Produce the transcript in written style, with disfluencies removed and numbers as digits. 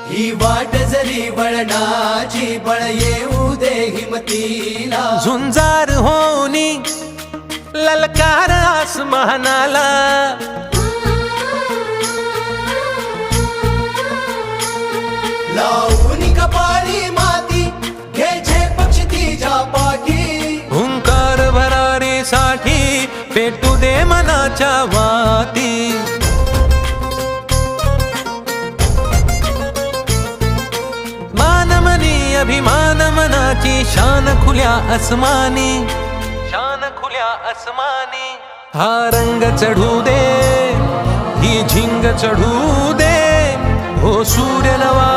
ही वाट जरी वळणाची बळ येऊ दे हिमतीला झुंजार होनी ललकार आसमानाला लावून कपाळी माती घ्यायचे पक्ष तिच्या पाठी हुंकार भरारीसाठी पेटू दे मनाच्या वाती मानमनी अभिमान मनाची शान खुल्या आसमानी शान खुल्या आसमानी हा रंग चढू दे ही झिंग चढू दे हो सूर्य नवा